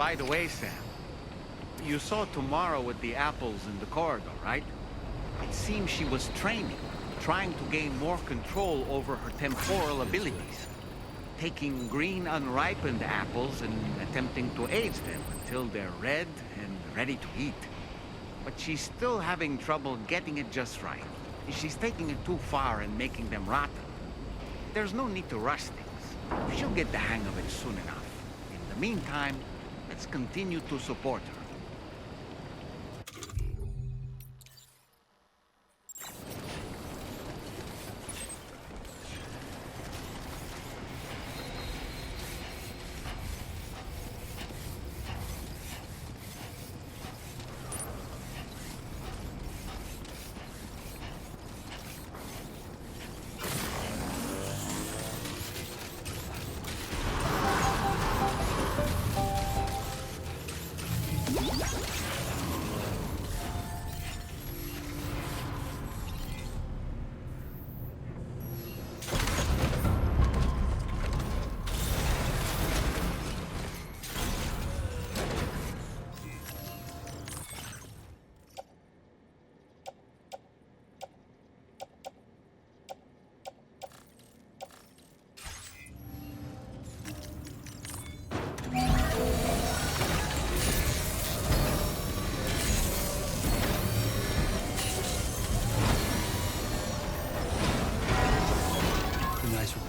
By the way, Sam, you saw Tomorrow with the apples in the corridor, right? It seems she was training, trying to gain more control over her temporal abilities. Taking green unripened apples and attempting to age them until they're red and ready to eat. But she's still having trouble getting it just right. She's taking it too far and making them rotten. There's no need to rush things. She'll get the hang of it soon enough. In the meantime, let's continue to support her.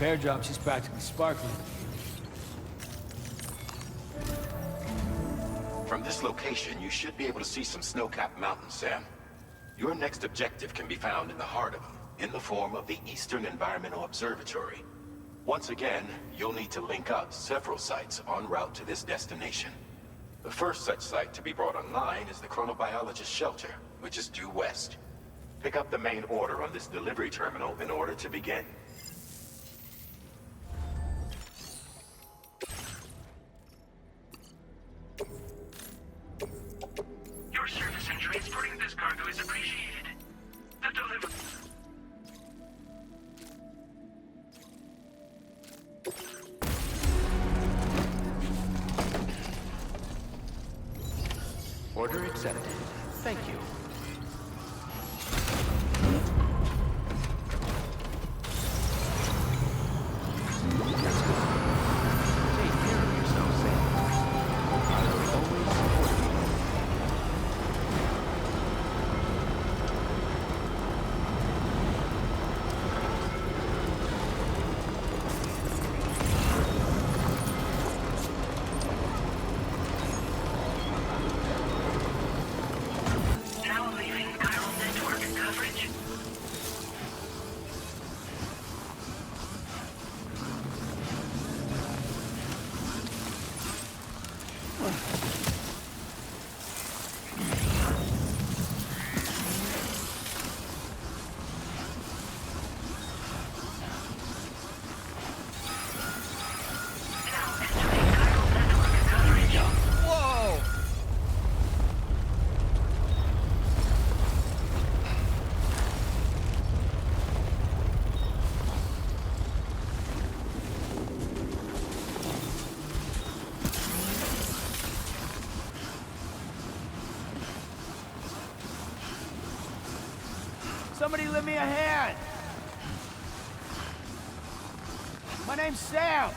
Repair job, she's practically sparkling. From this location, you should be able to see some snow-capped mountains, Sam. Your next objective can be found in the heart of them, in the form of the Eastern Environmental Observatory. Once again, you'll need to link up several sites en route to this destination. The first such site to be brought online is the Chronobiologist Shelter, which is due west. Pick up the main order on this delivery terminal in order to begin. Your service in transporting this cargo is appreciated. The delivery... Order accepted. Thank you. Let's go. Take care of yourself, Sam. I will always support you. Now leaving chiral network coverage. Now entering chiral network coverage. Whoa! Somebody lend me a hand! My name's Sam!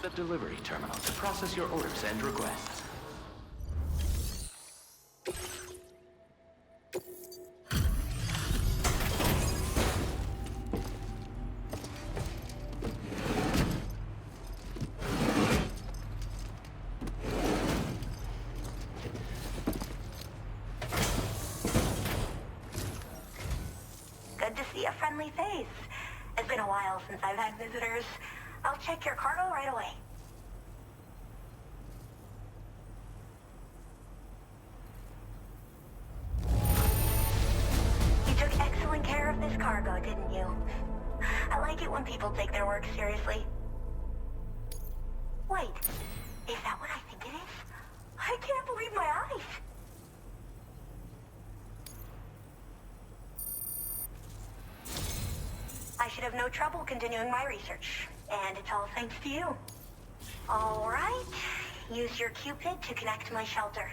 the delivery terminal to process your orders and requests. Good to see a friendly face. It's been a while since I've had visitors. I'll check your cargo right away. You took excellent care of this cargo, didn't you? I like it when people take their work seriously. Wait, is that what I think it is? I can't believe my eyes. I should have no trouble continuing my research, and it's all thanks to you. All right, use your Cupid to connect to my shelter.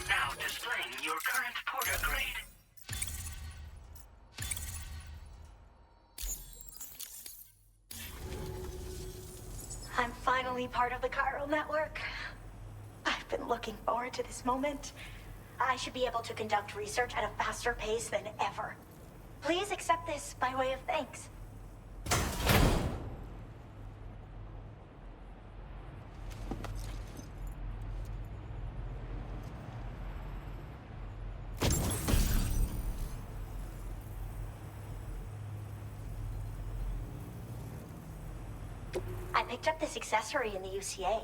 Now displaying your current porter grade. I'm finally part of the chiral network. I've been looking forward to this moment. I should be able to conduct research at a faster pace than ever. Please accept this by way of thanks. I picked up this accessory in the UCA.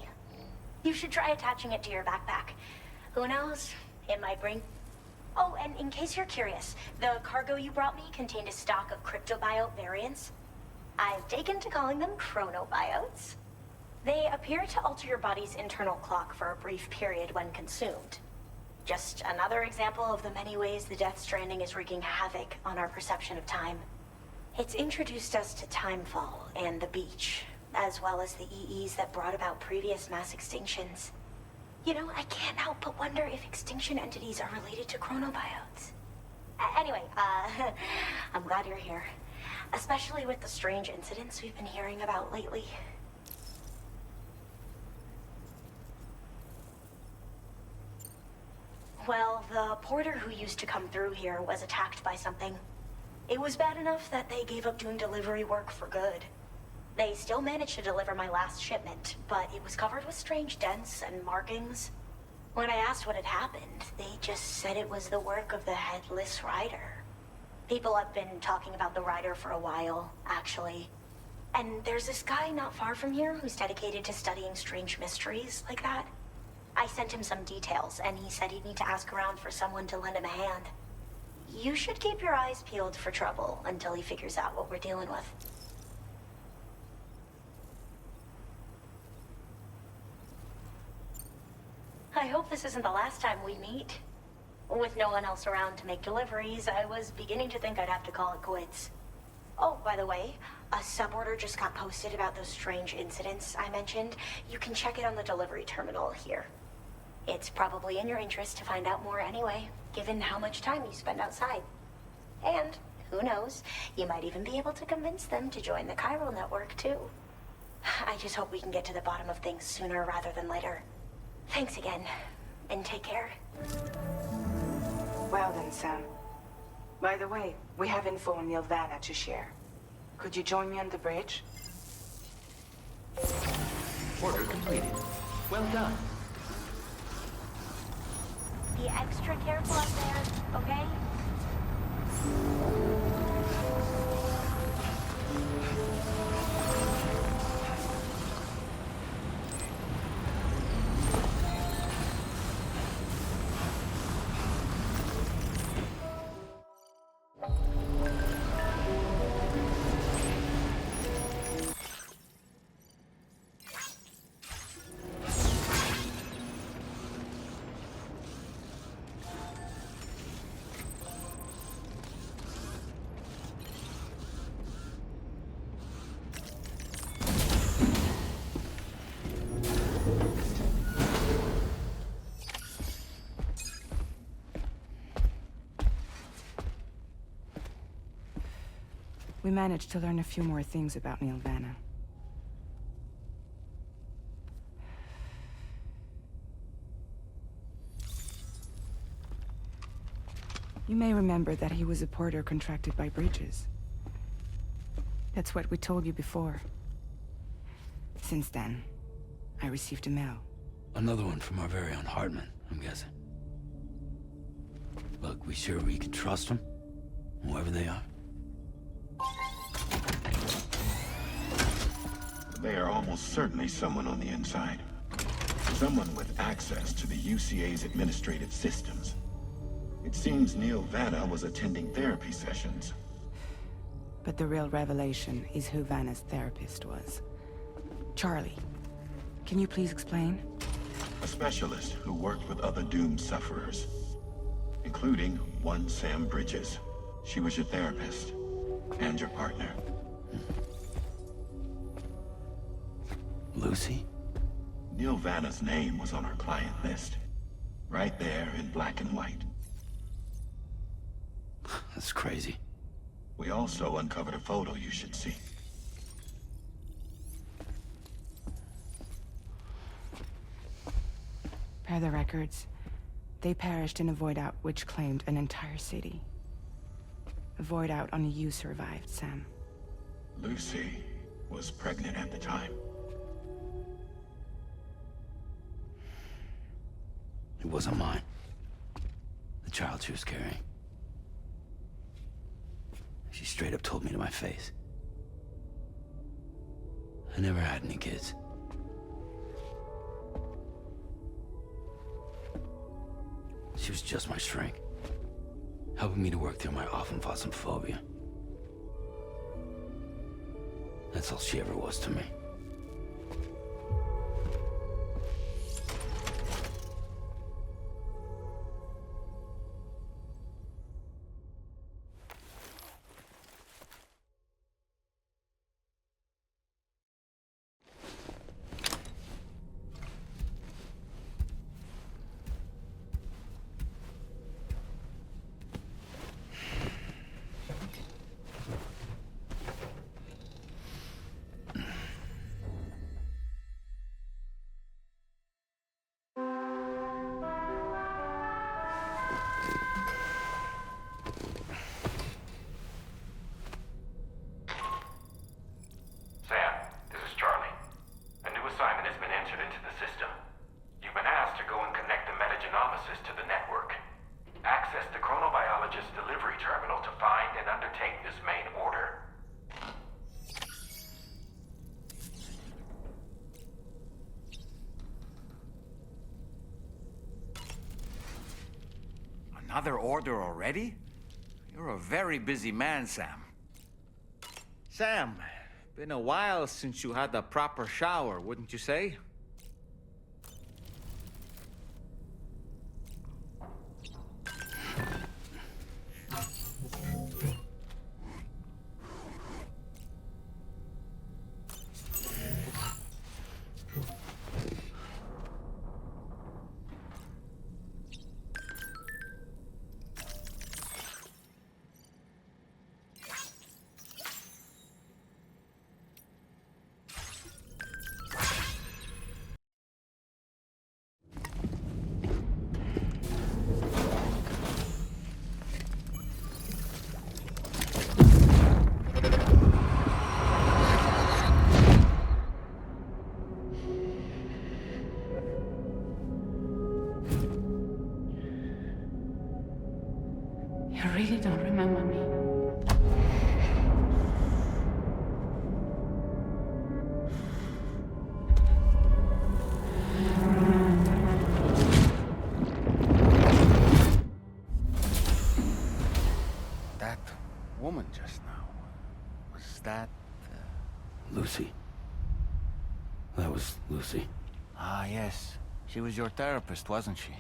You should try attaching it to your backpack. Who knows? It might bring... Oh, and in case you're curious, the cargo you brought me contained a stock of cryptobiote variants. I've taken to calling them chronobiotes. They appear to alter your body's internal clock for a brief period when consumed. Just another example of the many ways the Death Stranding is wreaking havoc on our perception of time. It's introduced us to Timefall and the beach, as well as the EEs that brought about previous mass extinctions. You know, I can't help but wonder if extinction entities are related to chronobiotes. Anyway, I'm glad you're here. Especially with the strange incidents we've been hearing about lately. Well, the porter who used to come through here was attacked by something. It was bad enough that they gave up doing delivery work for good. They still managed to deliver my last shipment, but it was covered with strange dents and markings. When I asked what had happened, they just said it was the work of the Headless Rider. People have been talking about the Rider for a while, actually. And there's this guy not far from here who's dedicated to studying strange mysteries like that. I sent him some details, and he said he'd need to ask around for someone to lend him a hand. You should keep your eyes peeled for trouble until he figures out what we're dealing with. I hope this isn't the last time we meet. With no one else around to make deliveries, I was beginning to think I'd have to call it quits. Oh, by the way, a suborder just got posted about those strange incidents I mentioned. You can check it on the delivery terminal here. It's probably in your interest to find out more anyway, given how much time you spend outside. And, who knows, you might even be able to convince them to join the chiral network, too. I just hope we can get to the bottom of things sooner rather than later. Thanks again, and take care. Well then, Sam. By the way, we have info on Vana to share. Could you join me on the bridge? Order completed. Well done. Be extra careful up there, okay? We managed to learn a few more things about Neil Vana. You may remember that he was a porter contracted by Bridges. That's what we told you before. Since then, I received a mail. Another one from our very own Hartman, I'm guessing. Look, we sure we can trust them? Whoever they are? They are almost certainly someone on the inside. Someone with access to the UCA's administrative systems. It seems Neil Vana was attending therapy sessions. But the real revelation is who Vana's therapist was. Charlie, can you please explain? A specialist who worked with other doomed sufferers, including one Sam Bridges. She was your therapist and your partner. Lucy? Neil Vana's name was on our client list. Right there in black and white. That's crazy. We also uncovered a photo you should see. Per the records, they perished in a void out which claimed an entire city. A void out only you survived, Sam. Lucy was pregnant at the time. It wasn't mine. The child she was carrying. She straight up told me to my face. I never had any kids. She was just my shrink, helping me to work through my often phobia. That's all she ever was to me. Another order already? You're a very busy man, Sam. Sam, been a while since you had a proper shower, wouldn't you say? You really don't remember that... Lucy. That was Lucy. Ah, yes. She was your therapist, wasn't she?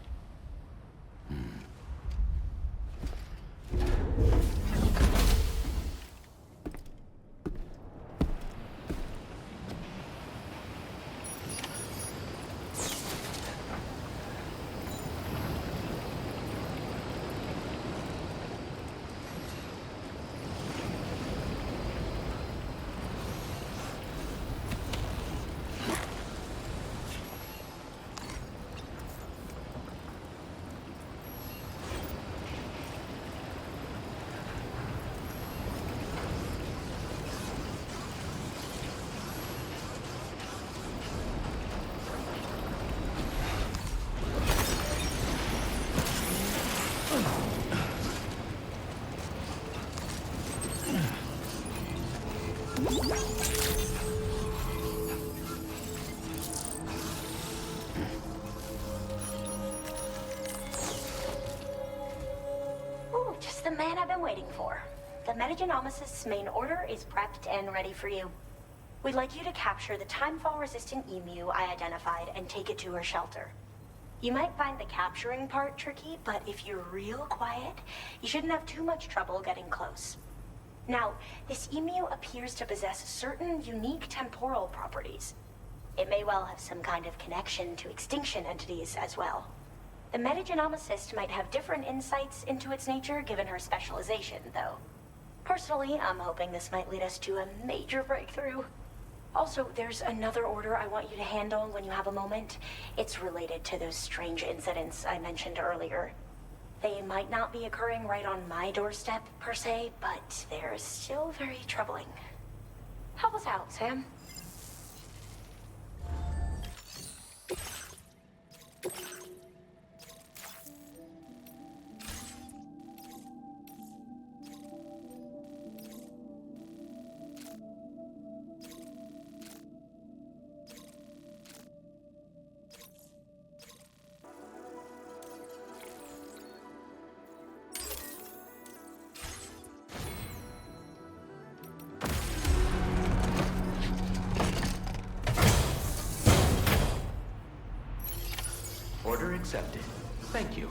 Ooh, just the man I've been waiting for. The Metagenomicist's main order is prepped and ready for you. We'd like you to capture the timefall-resistant emu I identified and take it to her shelter. You might find the capturing part tricky, but if you're real quiet, you shouldn't have too much trouble getting close. Now, this emu appears to possess certain unique temporal properties. It may well have some kind of connection to extinction entities as well. The metagenomicist might have different insights into its nature given her specialization, though. Personally, I'm hoping this might lead us to a major breakthrough. Also, there's another order I want you to handle when you have a moment. It's related to those strange incidents I mentioned earlier. They might not be occurring right on my doorstep, per se, but they're still very troubling. Help us out, Sam. Order accepted. Thank you.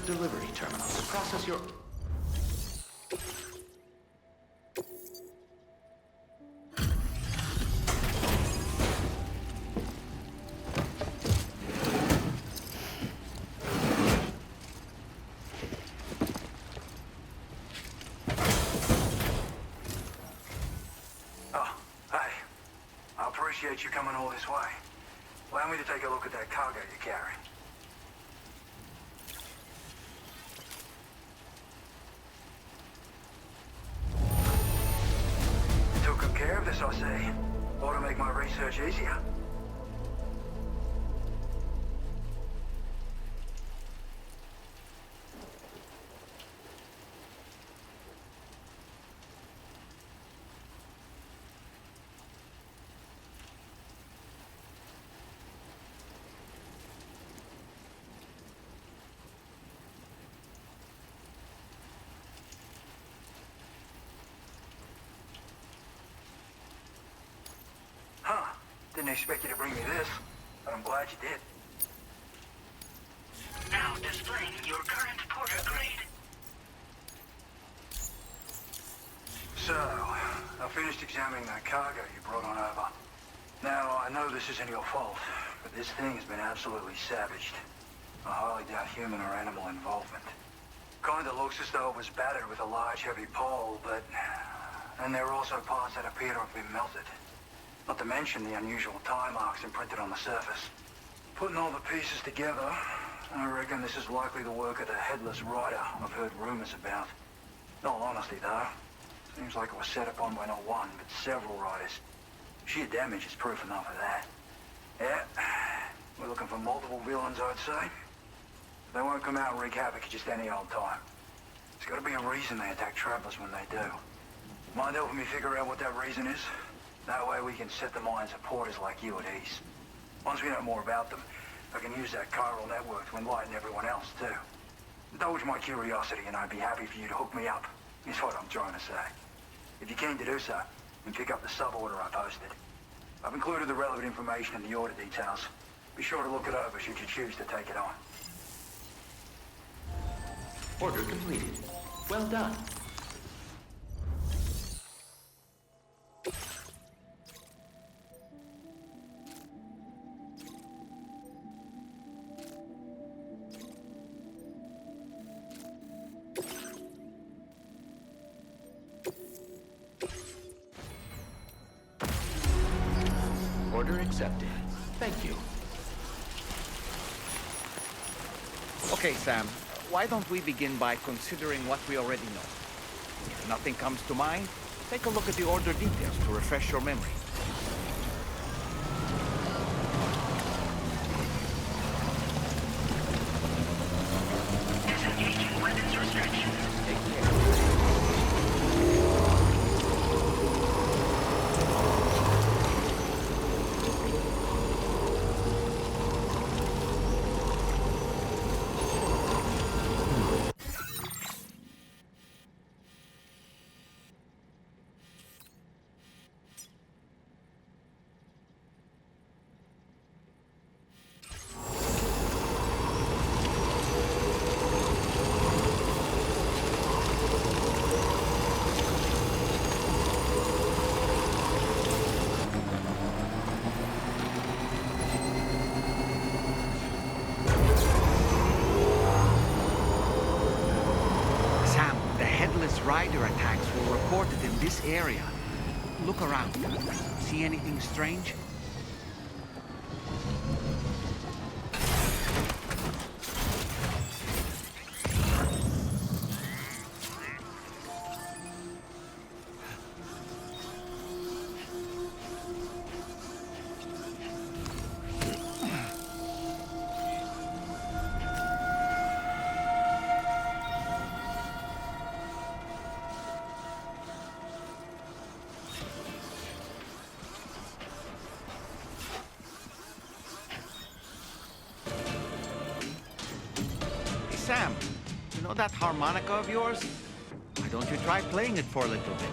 the delivery terminal to process your... Oh, hey. I appreciate you coming all this way. Allow me to take a look at that cargo you're carrying. Took good care of this, I see. Ought to make my research easier. Huh. Didn't expect you to bring me this, but I'm glad you did. Now displaying your current porter grade. So, I finished examining that cargo you brought on over. Now, I know this isn't your fault, but this thing has been absolutely savaged. I highly doubt human or animal involvement. Kinda looks as though it was battered with a large heavy pole, but... And there are also parts that appear to have been melted. Not to mention the unusual tie marks imprinted on the surface. Putting all the pieces together, I reckon this is likely the work of the headless rider I've heard rumors about. In all honesty, though, seems like it was set upon by not one, but several riders. Sheer damage is proof enough of that. Yeah, we're looking for multiple villains, I'd say. They won't come out and wreak havoc at just any old time. There's gotta be a reason they attack travelers when they do. Mind helping me figure out what that reason is? That way we can set the minds of porters like you at ease. Once we know more about them, I can use that chiral network to enlighten everyone else, too. Indulge my curiosity and I'd be happy for you to hook me up, is what I'm trying to say. If you're keen to do so, then pick up the sub-order I posted. I've included the relevant information in the order details. Be sure to look it over should you choose to take it on. Order completed. Well done. Order accepted. Thank you. Okay, Sam. Why don't we begin by considering what we already know? If nothing comes to mind, take a look at the order details to refresh your memory. Disengaging weapons restrictions. Take care. Rider attacks were reported in this area. Look around. See anything strange? Sam, you know that harmonica of yours? Why don't you try playing it for a little bit?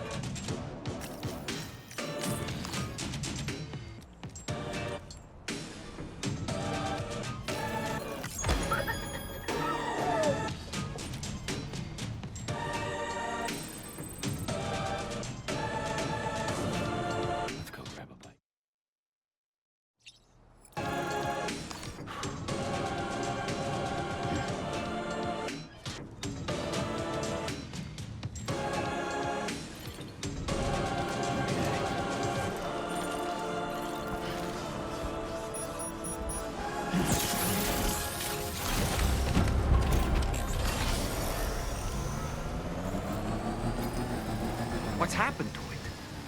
What's happened to it?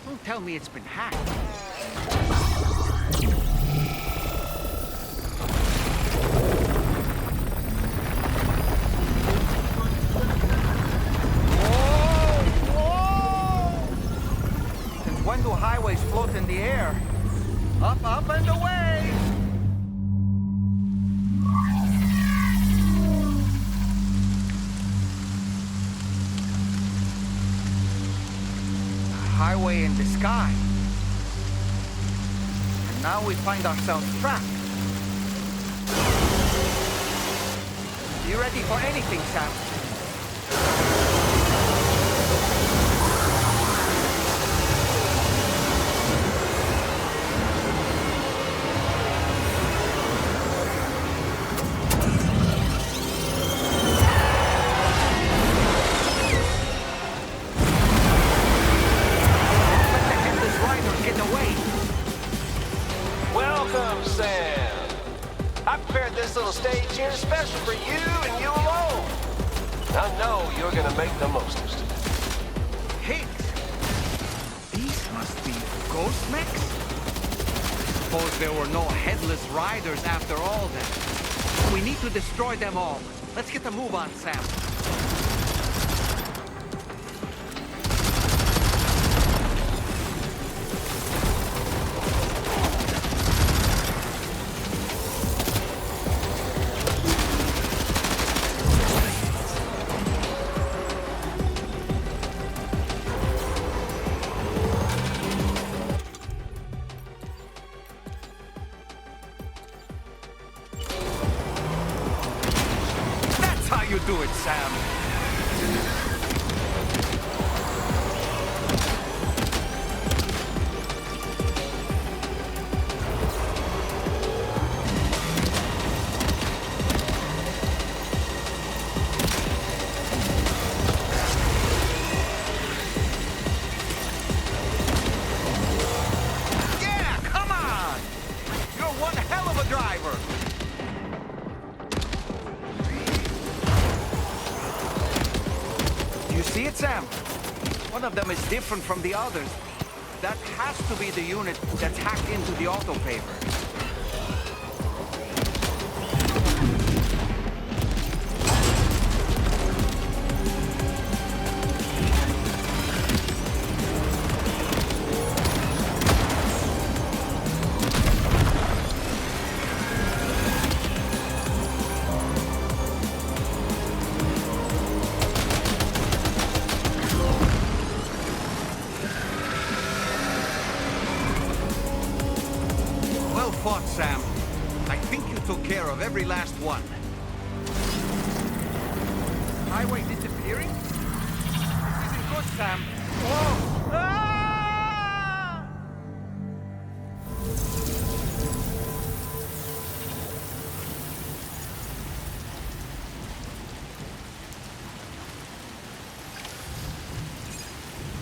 Don't tell me it's been hacked. Since when do highways float in the air? Up, up, and away! A highway in the sky. And now we find ourselves trapped. You ready for anything, Sam? Welcome, Sam. I prepared this little stage here special for you and you alone. I know you're gonna make the most of it. Higgs! These must be ghost mechs? Suppose there were no headless riders after all then. We need to destroy them all. Let's get a move on, Sam. You do it, Sam. Yeah, come on! You're one hell of a driver. You see it, Sam? One of them is different from the others. That has to be the unit that's hacked into the autopaver. Well fought, Sam. I think you took care of every last one. Highway disappearing? This isn't good, Sam. Whoa! Ah!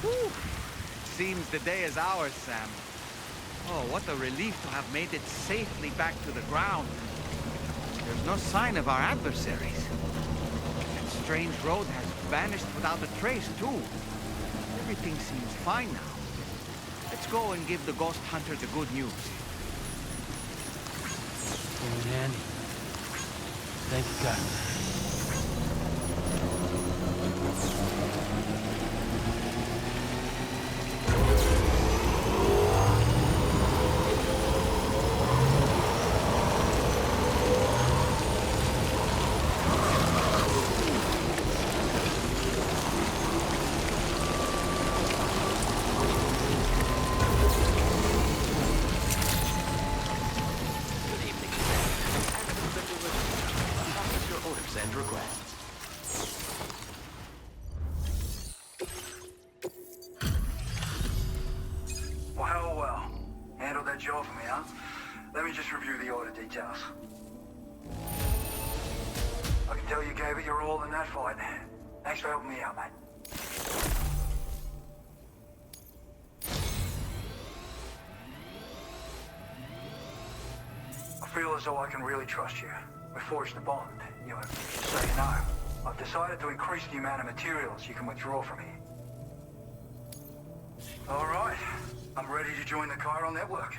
Whew. Seems the day is ours, Sam. Oh, what a relief to have made it safely back to the ground. There's no sign of our adversaries. That strange road has vanished without a trace, too. Everything seems fine now. Let's go and give the ghost hunter the good news. Oh, in handy. Thank you, God. And requests. Well. Handled that job for me, huh? Let me just review the order details. I can tell you gave it your all in that fight. Thanks for helping me out, mate. I feel as though I can really trust you. We forged a bond. You know, just so you know, I've decided to increase the amount of materials you can withdraw from here. All right. I'm ready to join the chiral network.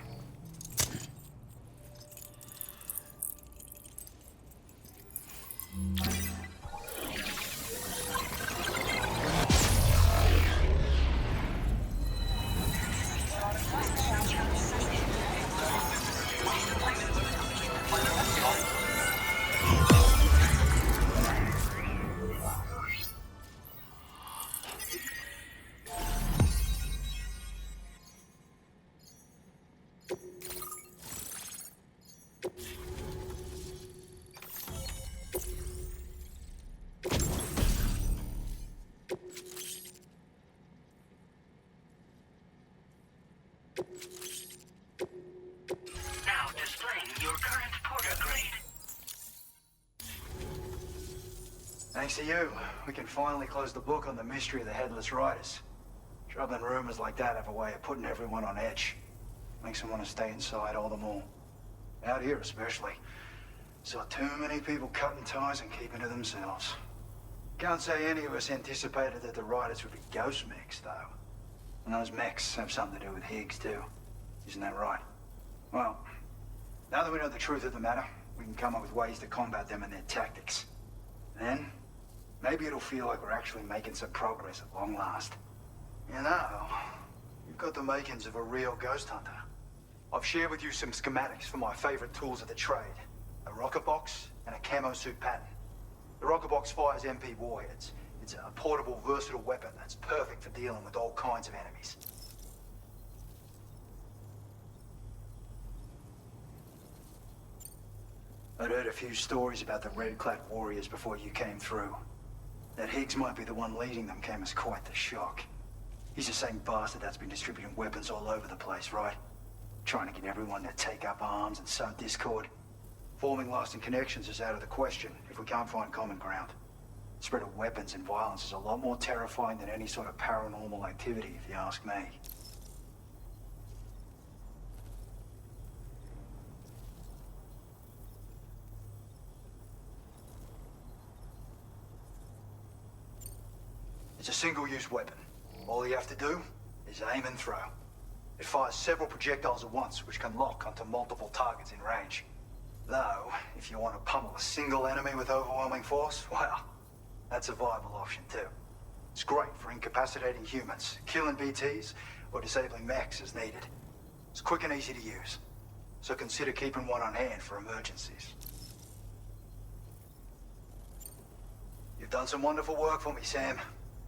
Now displaying your current porter grade. Thanks to you, we can finally close the book on the mystery of the Headless Riders. Troubling rumors like that have a way of putting everyone on edge. Makes them want to stay inside all the more. Out here especially. Saw too many people cutting ties and keeping to themselves. Can't say any of us anticipated that the Riders would be ghost mechs, though. And those mechs have something to do with Higgs, too. Isn't that right? Well, now that we know the truth of the matter, we can come up with ways to combat them and their tactics. Then, maybe it'll feel like we're actually making some progress at long last. You know, you've got the makings of a real ghost hunter. I've shared with you some schematics for my favorite tools of the trade. A rocket box and a camo suit pattern. The rocket box fires MP warheads. It's a portable, versatile weapon that's perfect for dealing with all kinds of enemies. I'd heard a few stories about the red-clad warriors before you came through. That Higgs might be the one leading them came as quite the shock. He's the same bastard that's been distributing weapons all over the place, right? Trying to get everyone to take up arms and sow discord. Forming lasting connections is out of the question if we can't find common ground. The spread of weapons and violence is a lot more terrifying than any sort of paranormal activity, if you ask me. It's a single-use weapon. All you have to do is aim and throw. It fires several projectiles at once, which can lock onto multiple targets in range. Though, if you want to pummel a single enemy with overwhelming force, well, that's a viable option too. It's great for incapacitating humans, killing BTs, or disabling mechs as needed. It's quick and easy to use, so consider keeping one on hand for emergencies. You've done some wonderful work for me, Sam.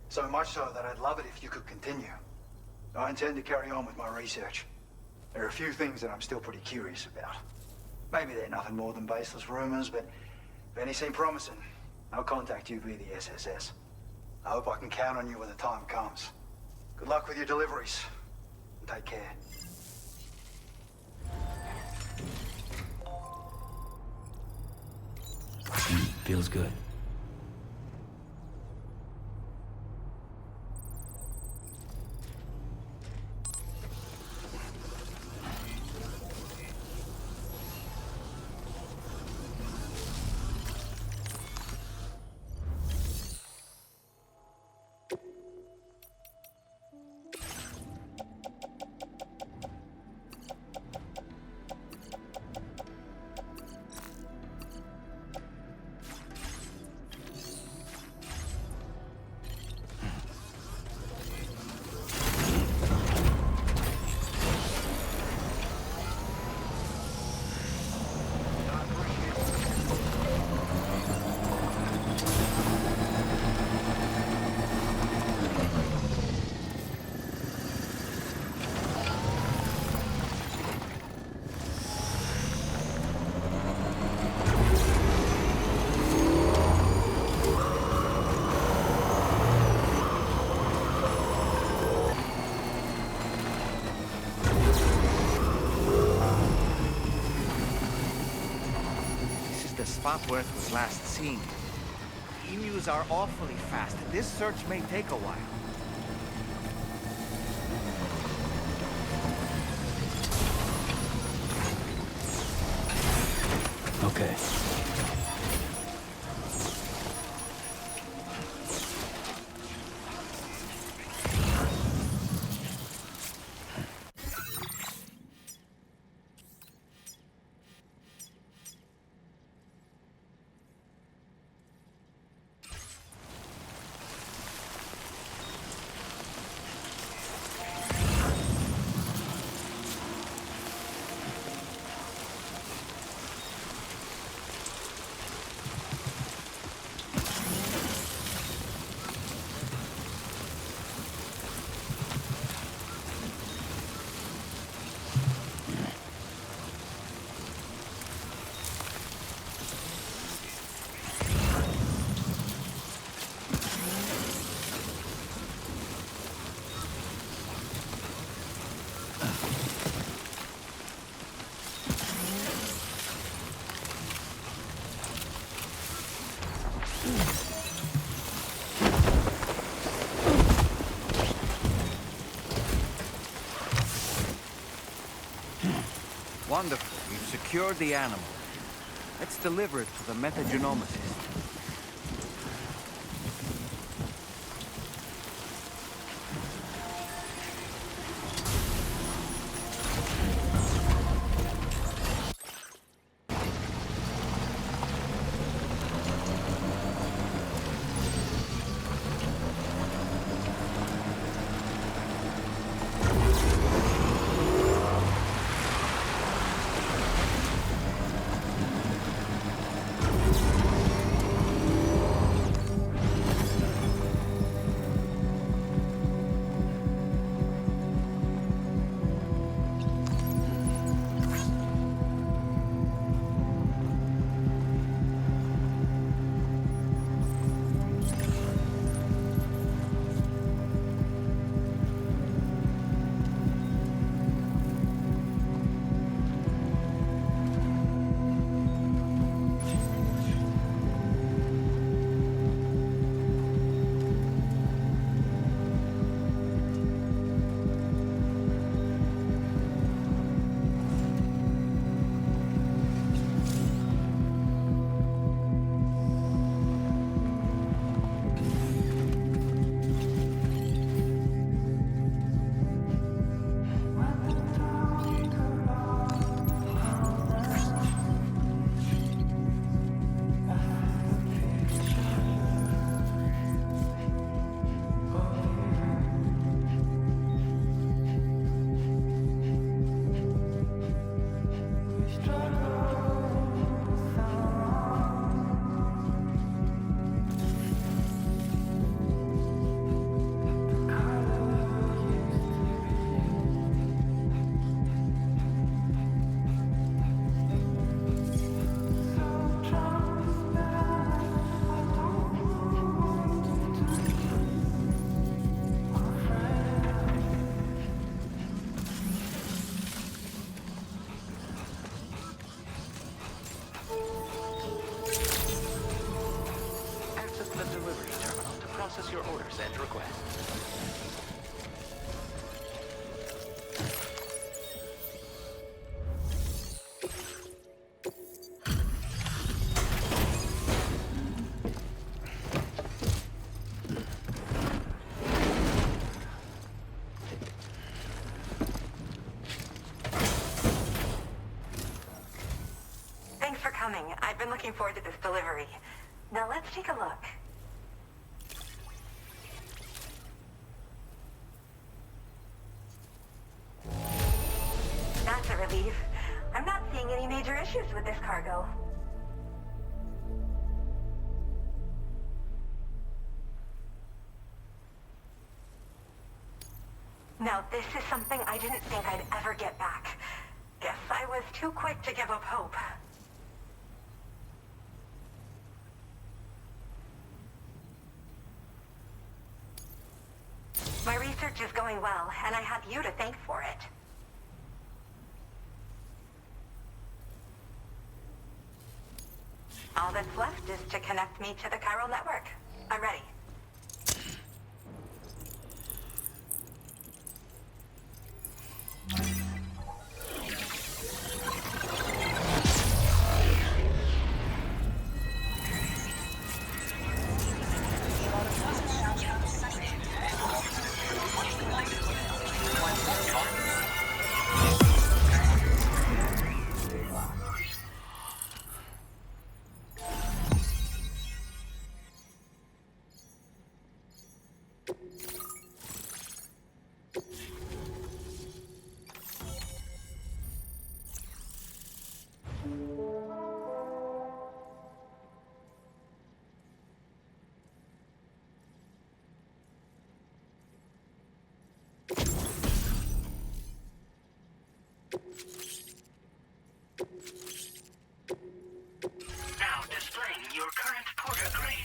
So much so that I'd love it if you could continue. I intend to carry on with my research. There are a few things that I'm still pretty curious about. Maybe they're nothing more than baseless rumors, but if any seem promising, I'll contact you via the SSS. I hope I can count on you when the time comes. Good luck with your deliveries. And take care. Feels good. Spot where it was last seen. Emus are awfully fast. This search may take a while. Okay. Wonderful. You've secured the animal. Let's deliver it to the metagenomicist. Process your orders and requests. Thanks for coming. I've been looking forward to this delivery. Now let's take a look. That's a relief. I'm not seeing any major issues with this cargo. Now, this is something I didn't think I'd ever get back. Guess I was too quick to give up hope. My research is going well, and I have you to thank for it. All that's left is to connect me to the chiral network. I'm ready. Now displaying your current porter grade.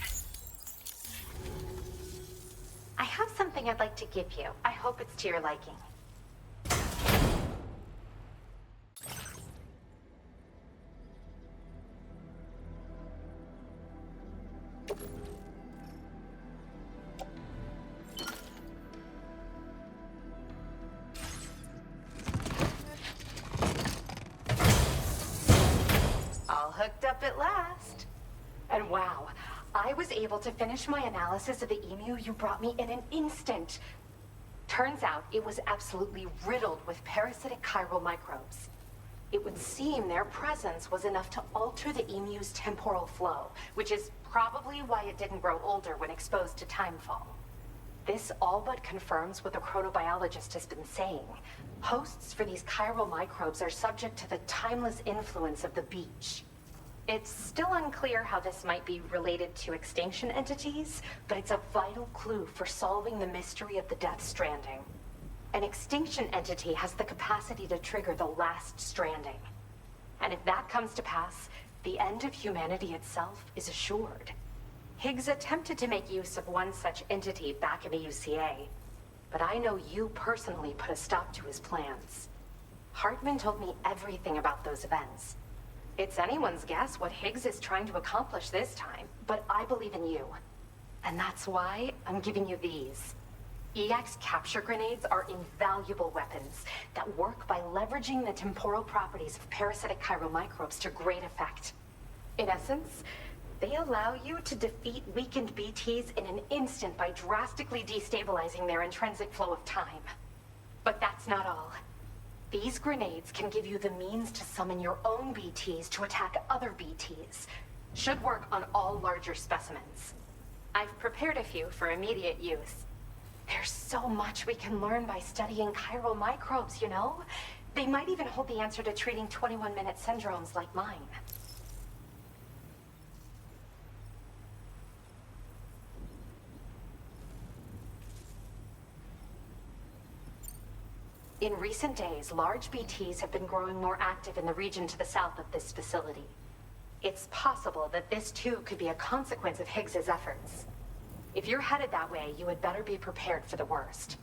I have something I'd like to give you. I hope it's to your liking. All hooked up at last. And wow, I was able to finish my analysis of the emu you brought me in an instant. Turns out it was absolutely riddled with parasitic chiral microbes. It would seem their presence was enough to alter the emu's temporal flow, which is probably why it didn't grow older when exposed to timefall. This all but confirms what the chronobiologist has been saying. Hosts for these chiral microbes are subject to the timeless influence of the beach. It's still unclear how this might be related to extinction entities, but it's a vital clue for solving the mystery of the Death Stranding. An extinction entity has the capacity to trigger the last stranding. And if that comes to pass, the end of humanity itself is assured. Higgs attempted to make use of one such entity back in the UCA, but I know you personally put a stop to his plans. Hartman told me everything about those events. It's anyone's guess what Higgs is trying to accomplish this time, but I believe in you. And that's why I'm giving you these. EX capture grenades are invaluable weapons that work by leveraging the temporal properties of parasitic chiral microbes to great effect. In essence, they allow you to defeat weakened BTs in an instant by drastically destabilizing their intrinsic flow of time. But that's not all. These grenades can give you the means to summon your own BTs to attack other BTs. Should work on all larger specimens. I've prepared a few for immediate use. There's so much we can learn by studying chiral microbes, you know? They might even hold the answer to treating 21-minute syndromes like mine. In recent days, large BTs have been growing more active in the region to the south of this facility. It's possible that this too could be a consequence of Higgs's efforts. If you're headed that way, you had better be prepared for the worst.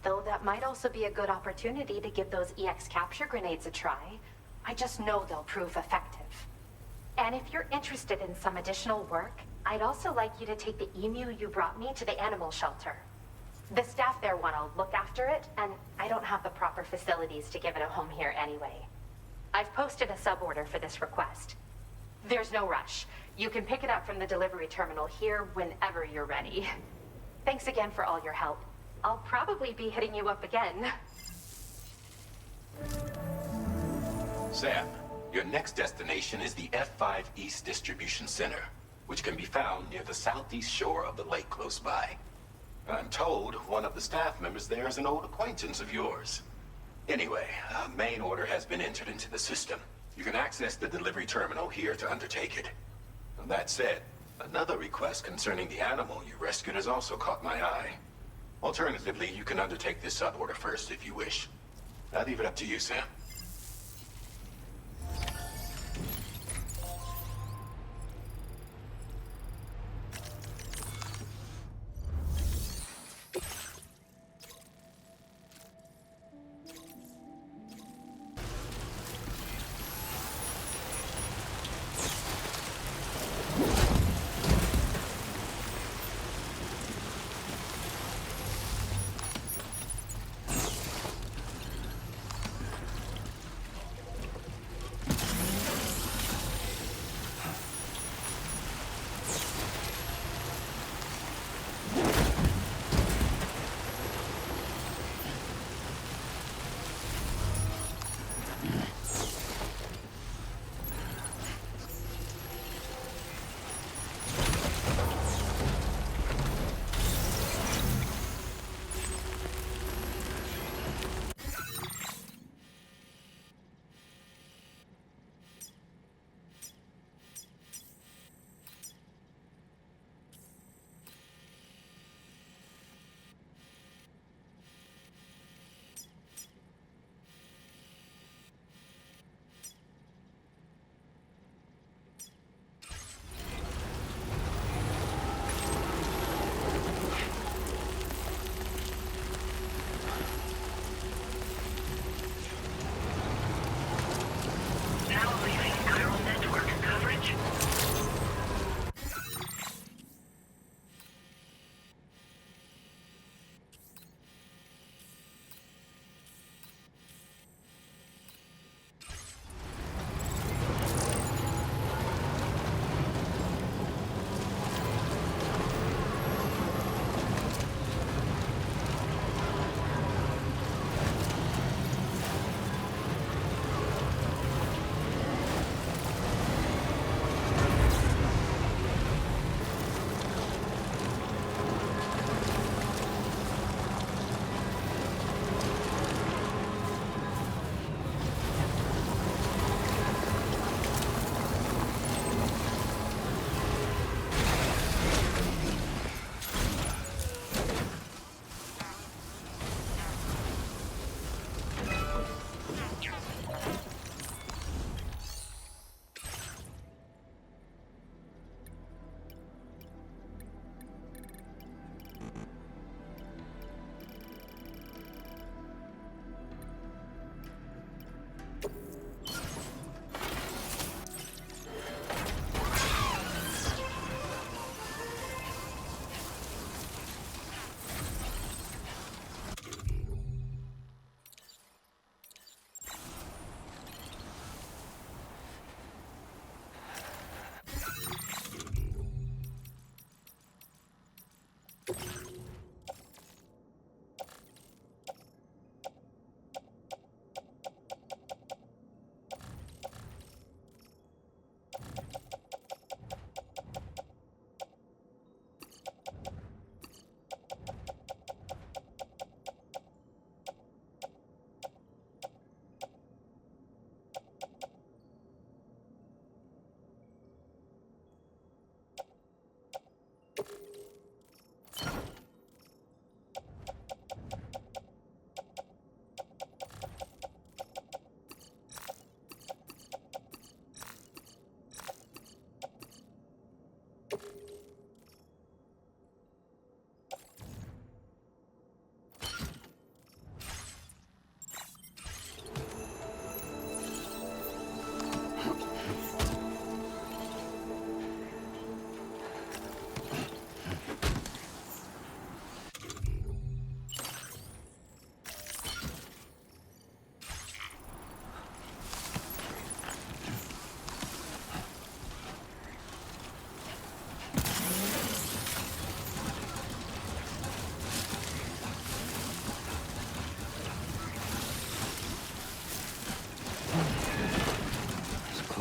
Though that might also be a good opportunity to give those EX capture grenades a try. I just know they'll prove effective. And if you're interested in some additional work, I'd also like you to take the emu you brought me to the animal shelter. The staff there want to look after it, and I don't have the proper facilities to give it a home here anyway. I've posted a sub-order for this request. There's no rush. You can pick it up from the delivery terminal here whenever you're ready. Thanks again for all your help. I'll probably be hitting you up again. Sam, your next destination is the F5 East Distribution Center, which can be found near the southeast shore of the lake close by. I'm told one of the staff members there is an old acquaintance of yours. Anyway, a main order has been entered into the system. You can access the delivery terminal here to undertake it. That said, another request concerning the animal you rescued has also caught my eye. Alternatively, you can undertake this sub-order first if you wish. I'll leave it up to you, Sam.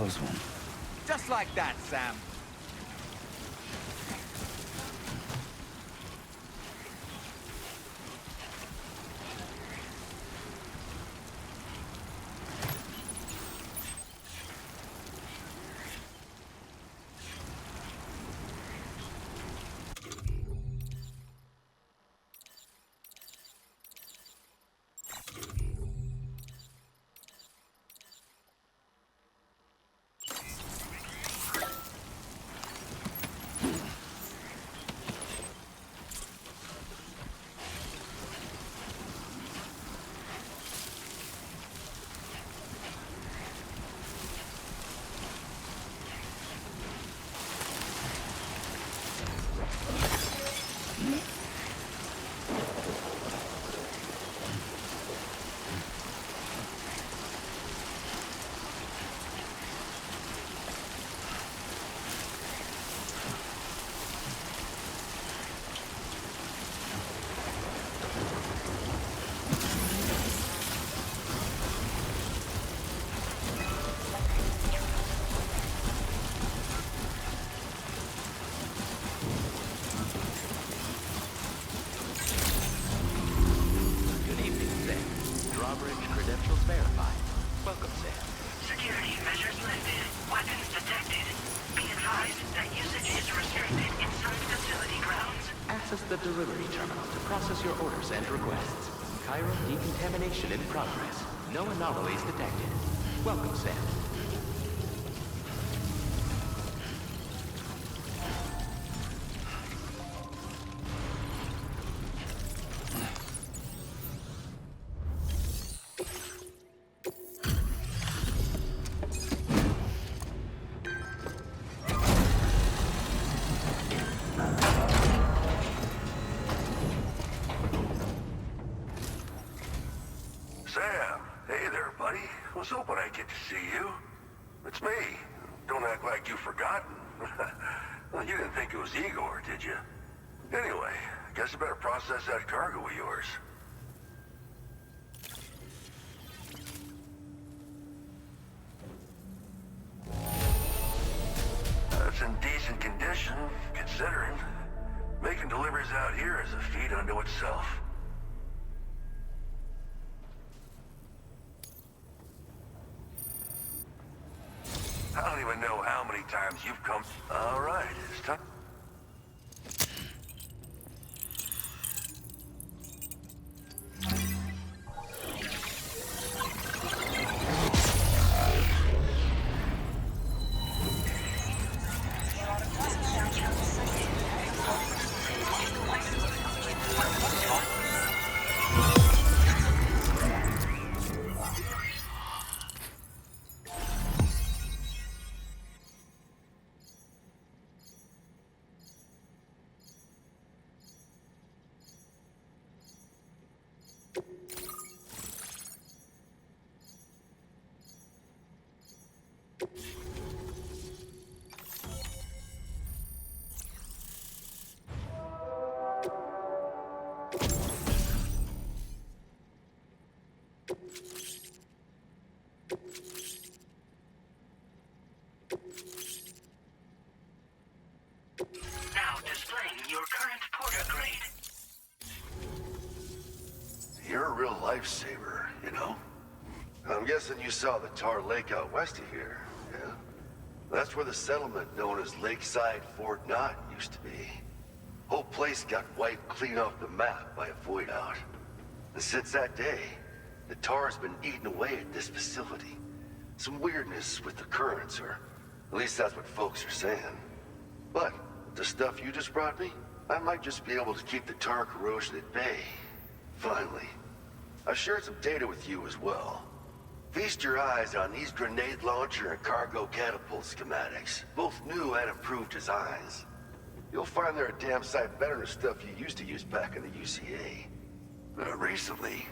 close one. Just like that, Sam. Good evening, Sam. Drawbridge credentials verified. Welcome, Sam. Security measures lifted. Weapons detected. Be advised that usage is restricted inside facility grounds. Access the delivery terminal to process your orders and requests. Cairo decontamination in progress. No anomalies detected. Welcome, Sam. Sam, hey there, buddy. Was hoping I'd get to see you. It's me. Don't act like you've forgotten. Well, you didn't think it was Igor, did you? Anyway, guess I better process that cargo of yours. That's in decent condition, considering. Making deliveries out here is a feat unto itself. I don't even know how many times you've come. All right, it's time. Now displaying your current porter grade. You're a real lifesaver, you know? I'm guessing you saw the tar lake out west of here, yeah? That's where the settlement known as Lakeside Fort Knott used to be. Whole place got wiped clean off the map by a void out. And since that day, the tar's been eating away at this facility. Some weirdness with the currents, or at least that's what folks are saying. But with the stuff you just brought me, I might just be able to keep the tar corrosion at bay. Finally. I've shared some data with you as well. Feast your eyes on these grenade launcher and cargo catapult schematics, both new and improved designs. You'll find they're a damn sight better than stuff you used to use back in the UCA. Recently,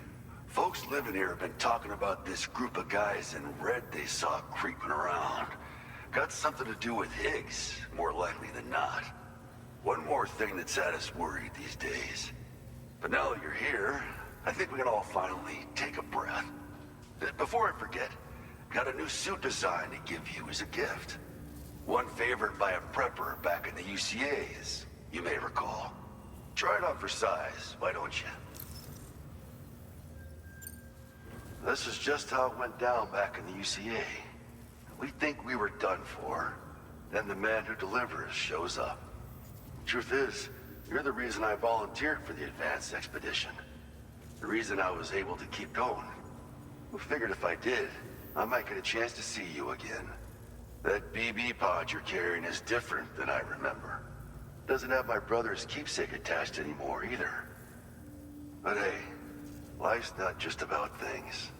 folks living here have been talking about this group of guys in red they saw creeping around. Got something to do with Higgs, more likely than not. One more thing that's had us worried these days. But now that you're here, I think we can all finally take a breath. Before I forget, got a new suit design to give you as a gift. One favored by a prepper back in the UCA, as you may recall. Try it on for size, why don't you? This is just how it went down back in the UCA. We think we were done for. Then the man who delivers shows up. Truth is, you're the reason I volunteered for the advanced expedition. The reason I was able to keep going. We figured if I did, I might get a chance to see you again. That BB pod you're carrying is different than I remember. Doesn't have my brother's keepsake attached anymore either. But hey, life's not just about things.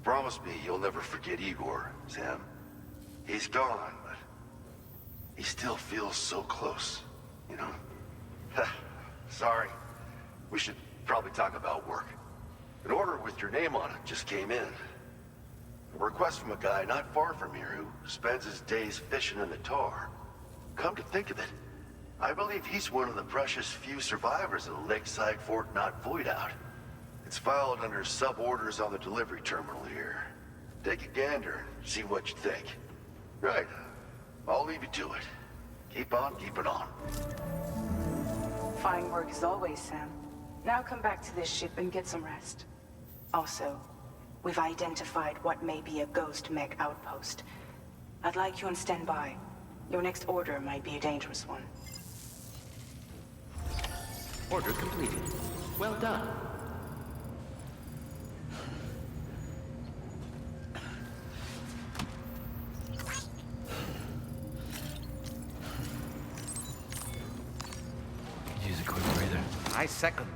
Promise me you'll never forget Igor, Sam. He's gone, but he still feels so close, you know? Sorry. We should probably talk about work. An order with your name on it just came in. A request from a guy not far from here who spends his days fishing in the tar. Come to think of it, I believe he's one of the precious few survivors of the Lakeside Fort Knot void out. It's filed under sub-orders on the delivery terminal here. Take a gander and see what you think. Right. I'll leave you to it. Keep on keeping on. Fine work as always, Sam. Now come back to this ship and get some rest. Also, we've identified what may be a ghost mech outpost. I'd like you on standby. Your next order might be a dangerous one. Order completed. Well done. Use a quick breather. I second